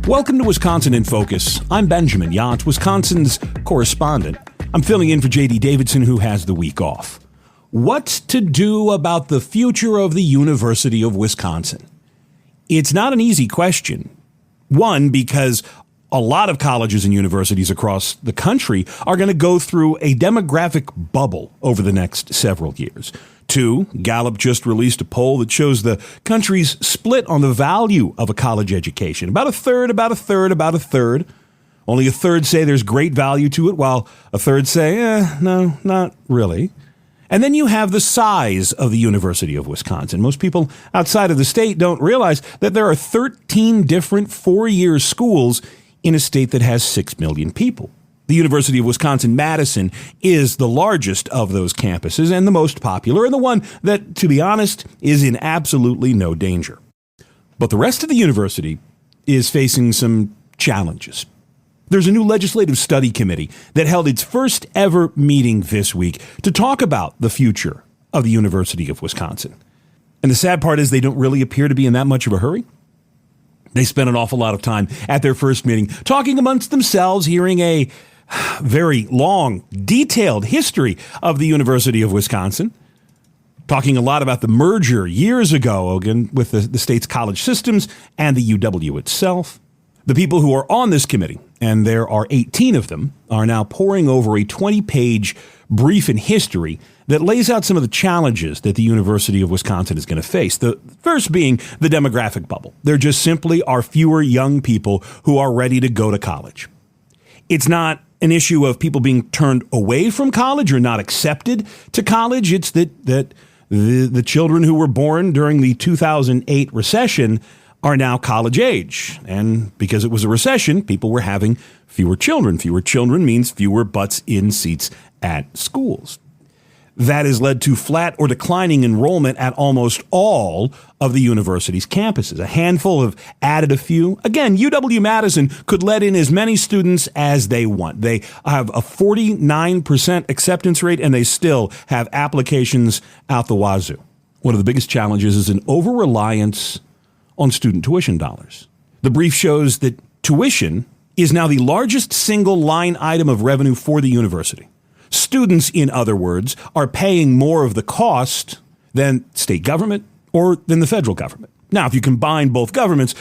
Welcome to Wisconsin in Focus. I'm Benjamin Yacht, Wisconsin's correspondent. I'm filling in for J.D. Davidson, who has the week off. What's to do about the future of the University of Wisconsin? It's not an easy question. One, because a lot of colleges and universities across the country are going to go through a demographic bubble over the next several years. Two, Gallup just released a poll that shows the country's split on the value of a college education. About a third. Only a third say there's great value to it, while a third say, no, not really. And then you have the size of the University of Wisconsin. Most people outside of the state don't realize that there are 13 different four-year schools in a state that has 6 million people. The University of Wisconsin-Madison is the largest of those campuses and the most popular, and the one that, to be honest, is in absolutely no danger. But the rest of the university is facing some challenges. There's a new legislative study committee that held its first ever meeting this week to talk about the future of the University of Wisconsin. And the sad part is they don't really appear to be in that much of a hurry. They spent an awful lot of time at their first meeting talking amongst themselves, hearing a very long, detailed history of the University of Wisconsin, talking a lot about the merger years ago, again, with the state's college systems and the UW itself. The people who are on this committee, and there are 18 of them, are now poring over a 20-page brief in history that lays out some of the challenges that the University of Wisconsin is going to face. The first being the demographic bubble. There just simply are fewer young people who are ready to go to college. It's not an issue of people being turned away from college or not accepted to college. It's that the children who were born during the 2008 recession are now college age. And because it was a recession, people were having fewer children. Fewer children means fewer butts in seats at schools. That has led to flat or declining enrollment at almost all of the university's campuses. A handful have added a few. Again, UW-Madison could let in as many students as they want. They have a 49% acceptance rate, and they still have applications out the wazoo. One of the biggest challenges is an over-reliance on student tuition dollars. The brief shows that tuition is now the largest single line item of revenue for the university. Students, in other words, are paying more of the cost than state government or than the federal government. Now, if you combine both governments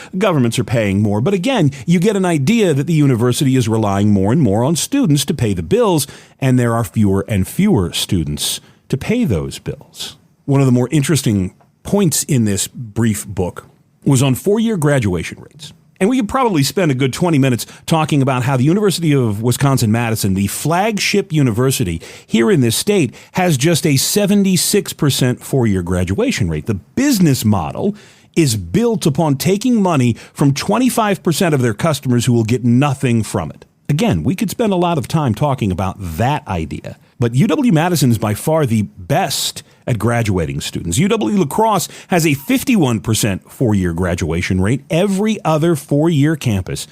are paying more. But again, you get an idea that the university is relying more and more on students to pay the bills, and there are fewer and fewer students to pay those bills. One of the more interesting points in this brief book was on four-year graduation rates. And we could probably spend a good 20 minutes talking about how the University of Wisconsin-Madison, the flagship university here in this state, has just a 76% four-year graduation rate. The business model is built upon taking money from 25% of their customers who will get nothing from it. Again, we could spend a lot of time talking about that idea. But UW-Madison is by far the best at graduating students. UW-La Crosse has a 51% four-year graduation rate. Every other four-year campus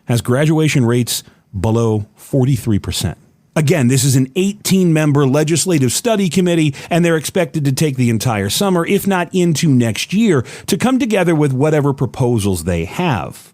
has graduation rates below 43%. Again, this is an 18-member legislative study committee, and they're expected to take the entire summer, if not into next year, to come together with whatever proposals they have.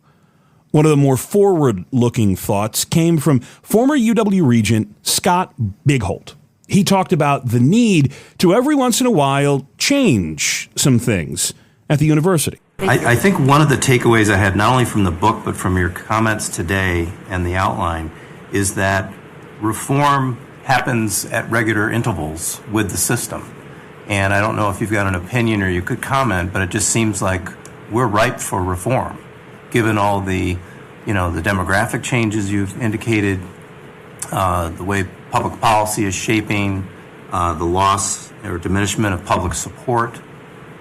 One of the more forward-looking thoughts came from former UW Regent Scott Bigholt. He talked about the need to every once in a while change some things at the university. I think one of the takeaways I had, not only from the book, but from your comments today and the outline, is that reform happens at regular intervals with the system. And I don't know if you've got an opinion or you could comment, but it just seems like we're ripe for reform, given all the demographic changes you've indicated, the way public policy is shaping, the loss or diminishment of public support,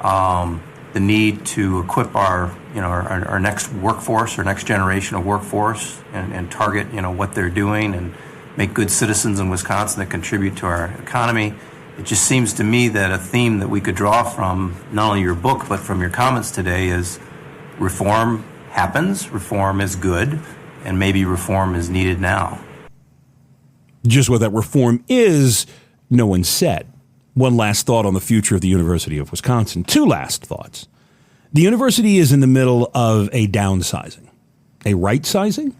the need to equip our next workforce, our next generation of workforce, and target what they're doing and make good citizens in Wisconsin that contribute to our economy. It just seems to me that a theme that we could draw from not only your book but from your comments today is reform happens, reform is good, and maybe reform is needed now. Just what that reform is, no one said. One last thought on the future of the University of Wisconsin. Two last thoughts. The university is in the middle of a downsizing. A right-sizing?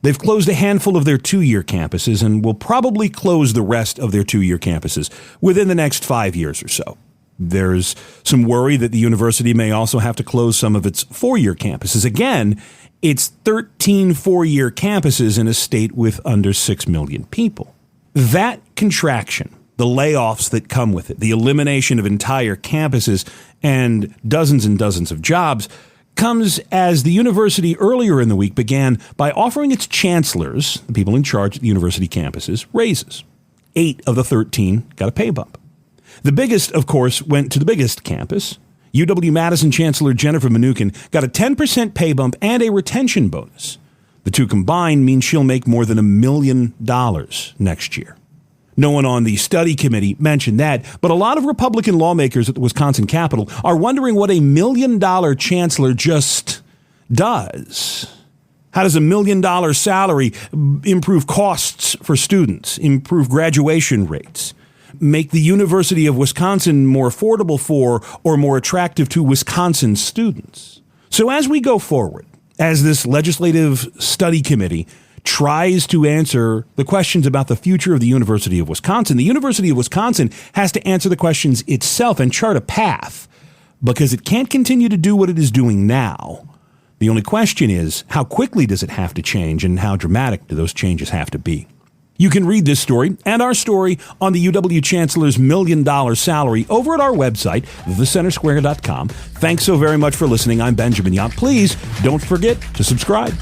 They've closed a handful of their 2-year campuses and will probably close the rest of their 2-year campuses within the next 5 years or so. There's some worry that the university may also have to close some of its 4-year campuses. Again, it's 13 4-year campuses in a state with under 6 million people. That contraction, the layoffs that come with it, the elimination of entire campuses and dozens of jobs, comes as the university earlier in the week began by offering its chancellors, the people in charge at the university campuses, raises. 8 of the 13 got a pay bump. The biggest, of course, went to the biggest campus. UW-Madison Chancellor Jennifer Mnuchin got a 10% pay bump and a retention bonus. The two combined mean she'll make more than $1 million next year. No one on the study committee mentioned that, but a lot of Republican lawmakers at the Wisconsin Capitol are wondering what a $1 million chancellor just does. How does a $1 million salary improve costs for students, improve graduation rates, make the University of Wisconsin more affordable for or more attractive to Wisconsin students? So as we go forward, as this legislative study committee tries to answer the questions about the future of the University of Wisconsin, the University of Wisconsin has to answer the questions itself and chart a path, because it can't continue to do what it is doing now. The only question is, how quickly does it have to change, and how dramatic do those changes have to be? You can read this story and our story on the UW Chancellor's $1 million salary over at our website, thecentersquare.com. Thanks so very much for listening. I'm Benjamin Yott. Please don't forget to subscribe.